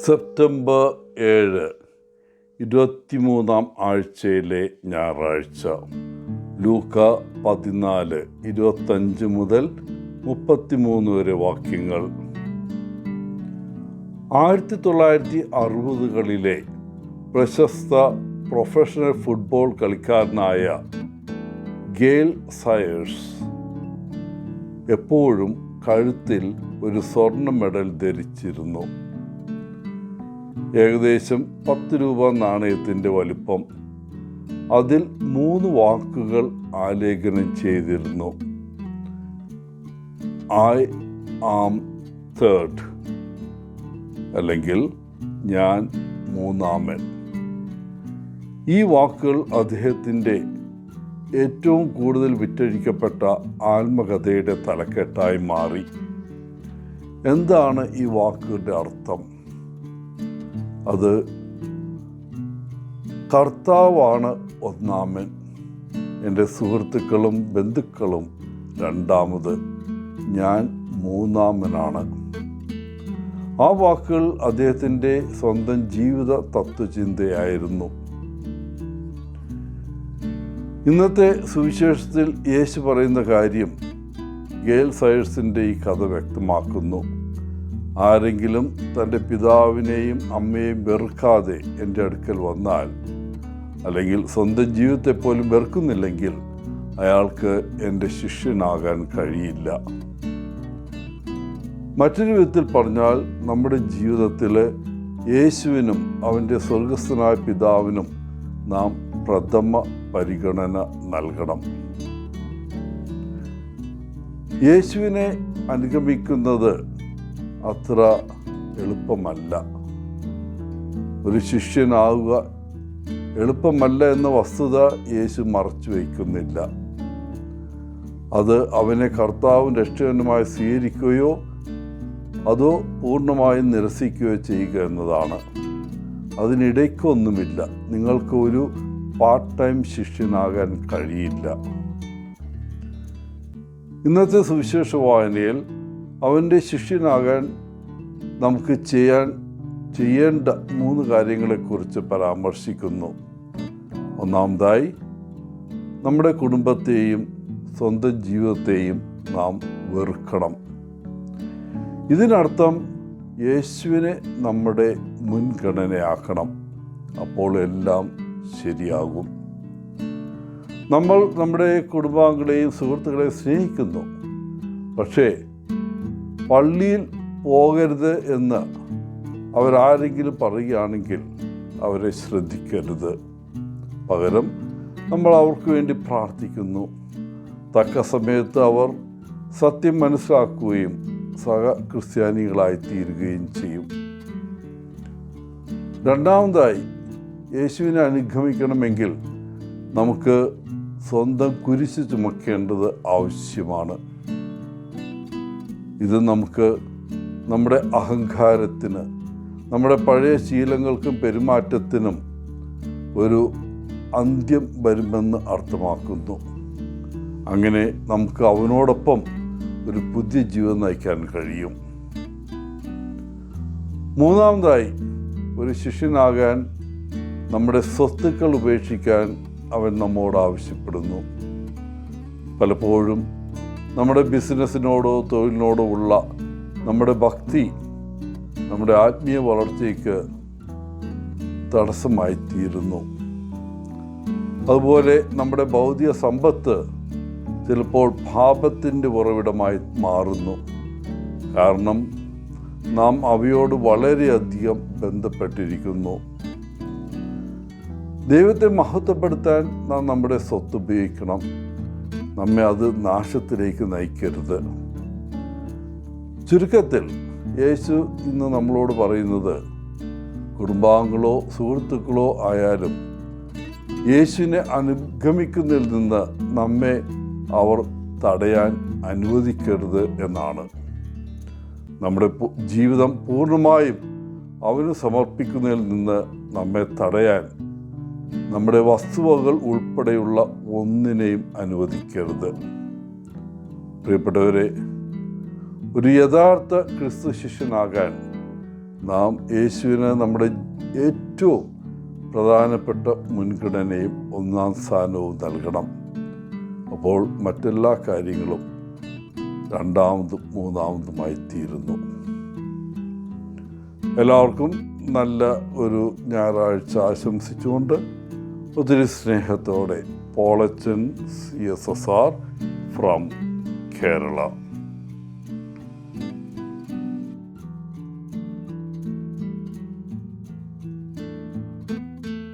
September 7 23-ാം ആഴ്ചയിലെ ഞായറാഴ്ച. ലൂക്ക 14 25 മുതൽ 33 വരെ വാക്യങ്ങൾ. 1960-കളിലെ പ്രശസ്ത പ്രൊഫഷണൽ ഫുട്ബോൾ കളിക്കാരനായ ഗെയിൽ സയേഴ്സ് എപ്പോഴും കഴുത്തിൽ ഒരു സ്വർണ്ണ മെഡൽ ധരിച്ചിരുന്നു. ഏകദേശം 10 രൂപ നാണയത്തിൻ്റെ വലിപ്പം. അതിൽ 3 വാക്കുകൾ ആലേഖനം ചെയ്തിരുന്നു: ഐ ആം തേർഡ്, അല്ലെങ്കിൽ ഞാൻ മൂന്നാമൻ. ഈ വാക്കുകൾ അദ്ദേഹത്തിൻ്റെ ഏറ്റവും കൂടുതൽ വിറ്റഴിക്കപ്പെട്ട ആത്മകഥയുടെ തലക്കെട്ടായി മാറി. എന്താണ് ഈ വാക്കുകളുടെ അർത്ഥം? അത് കർത്താവാണ് ഒന്നാമൻ, എൻ്റെ സുഹൃത്തുക്കളും ബന്ധുക്കളും രണ്ടാമത്, ഞാൻ മൂന്നാമനാണ്. ആ വാക്കുകൾ അദ്ദേഹത്തിൻ്റെ സ്വന്തം ജീവിത തത്വചിന്തയായിരുന്നു. ഇന്നത്തെ സുവിശേഷത്തിൽ യേശു പറയുന്ന കാര്യം ഗെയിൽ സയേഴ്സിൻ്റെ ഈ കഥ വ്യക്തമാക്കുന്നു. ആരെങ്കിലും തൻ്റെ പിതാവിനെയും അമ്മയെയും വെറുക്കാതെ എൻ്റെ അടുക്കൽ വന്നാൽ, അല്ലെങ്കിൽ സ്വന്തം ജീവിതത്തെ പോലും വെറുക്കുന്നില്ലെങ്കിൽ, അയാൾക്ക് എൻ്റെ ശിഷ്യനാകാൻ കഴിയില്ല. മറ്റൊരു വിധത്തിൽ പറഞ്ഞാൽ, നമ്മുടെ ജീവിതത്തിൽ യേശുവിനും അവൻ്റെ സ്വർഗസ്ഥനായ പിതാവിനും നാം പ്രഥമ പരിഗണന നൽകണം. യേശുവിനെ അനുഗമിക്കുന്നത് അത്ര എളുപ്പമല്ല. ഒരു ശിഷ്യനാവുക എളുപ്പമല്ല എന്ന വസ്തുത യേശു മറച്ചു വയ്ക്കുന്നില്ല. അത് അവനെ കർത്താവും രക്ഷകനുമായി സ്വീകരിക്കുകയോ അതോ പൂർണ്ണമായും നിരസിക്കുകയോ ചെയ്യുക എന്നതാണ്. അതിനിടയ്ക്കൊന്നുമില്ല. നിങ്ങൾക്ക് ഒരു പാർട്ട് ടൈം ശിഷ്യനാകാൻ കഴിയില്ല. ഇന്നത്തെ സുവിശേഷ വായനയിൽ അവൻ്റെ ശിഷ്യനാകാൻ നമുക്ക് ചെയ്യേണ്ട 3 കാര്യങ്ങളെക്കുറിച്ച് പരാമർശിക്കുന്നു. ഒന്നാമതായി, നമ്മുടെ കുടുംബത്തെയും സ്വന്തം ജീവിതത്തെയും നാം വെറുക്കണം. ഇതിനർത്ഥം യേശുവിനെ നമ്മുടെ മുൻഗണനയാക്കണം. അപ്പോൾ എല്ലാം ശരിയാകും. നമ്മൾ നമ്മുടെ കുടുംബാംഗങ്ങളെയും സുഹൃത്തുക്കളെയും സ്നേഹിക്കുന്നു. പക്ഷേ പള്ളിയിൽ പോകരുത് എന്ന് അവരാരെങ്കിലും പറയുകയാണെങ്കിൽ അവരെ ശ്രദ്ധിക്കരുത്. പകരം നമ്മൾ അവർക്ക് വേണ്ടി പ്രാർത്ഥിക്കുന്നു. തക്ക സമയത്ത് അവർ സത്യം മനസ്സിലാക്കുകയും സഹ ക്രിസ്ത്യാനികളായി തീരുകയും ചെയ്യും. രണ്ടാമതായി, യേശുവിനെ അനുഗമിക്കണമെങ്കിൽ നമുക്ക് സ്വന്തം കുരിശ് ചുമക്കേണ്ടത് ആവശ്യമാണ്. ഇത് നമുക്ക് നമ്മുടെ അഹങ്കാരത്തിന്, നമ്മുടെ പഴയ ശീലങ്ങൾക്കും പെരുമാറ്റത്തിനും ഒരു അന്ത്യം വരുമെന്ന് അർത്ഥമാക്കുന്നു. അങ്ങനെ നമുക്ക് അവനോടൊപ്പം ഒരു പുതിയ ജീവിതം നയിക്കാൻ കഴിയും. മൂന്നാമതായി, ഒരു ശിഷ്യനാകാൻ നമ്മുടെ സ്വത്തുക്കൾ ഉപേക്ഷിക്കാൻ അവൻ നമ്മോട് ആവശ്യപ്പെടുന്നു. പലപ്പോഴും നമ്മുടെ ബിസിനസ്സിനോടോ തൊഴിലിനോടോ ഉള്ള നമ്മുടെ ഭക്തി നമ്മുടെ ആത്മീയ വളർച്ചയ്ക്ക് തടസ്സമായി തീരുന്നു. അതുപോലെ നമ്മുടെ ഭൗതിക സമ്പത്ത് ചിലപ്പോൾ പാപത്തിൻ്റെ ഉറവിടമായി മാറുന്നു. കാരണം നാം അവയോട് വളരെയധികം ബന്ധപ്പെട്ടിരിക്കുന്നു. ദൈവത്തെ മഹത്വപ്പെടുത്താൻ നാം നമ്മുടെ സ്വത്ത് ഉപയോഗിക്കണം. നമ്മെ അത് നാശത്തിലേക്ക് നയിക്കരുത്. ചുരുക്കത്തിൽ യേശു ഇന്ന് നമ്മളോട് പറയുന്നത്, കുടുംബാംഗങ്ങളോ സുഹൃത്തുക്കളോ ആയാലും യേശുവിനെ അനുഗമിക്കുന്നതിൽ നിന്ന് നമ്മെ അവർ തടയാൻ അനുവദിക്കരുത് എന്നാണ്. നമ്മുടെ ജീവിതം പൂർണ്ണമായും അവന് സമർപ്പിക്കുന്നതിൽ നിന്ന് നമ്മെ തടയാൻ നമ്മുടെ വസ്തുവകൾ ഉൾപ്പെടെയുള്ള ഒന്നിനെയും അനുവദിക്കരുത്. പ്രിയപ്പെട്ടവരെ, ഒരു യഥാർത്ഥ ക്രിസ്തു ശിഷ്യനാകാൻ നാം യേശുവിന് നമ്മുടെ ഏറ്റവും പ്രധാനപ്പെട്ട മുൻഗണനയും ഒന്നാം സ്ഥാനവും നൽകണം. അപ്പോൾ മറ്റെല്ലാ കാര്യങ്ങളും രണ്ടാമതും മൂന്നാമതുമായി തീരുന്നു. എല്ലാവർക്കും നല്ല ഒരു ഞായറാഴ്ച ആശംസിച്ചുകൊണ്ട് ഒത്തിരി സ്നേഹത്തോടെ പോളച്ചൻ CSSR ഫ്രം കേരള.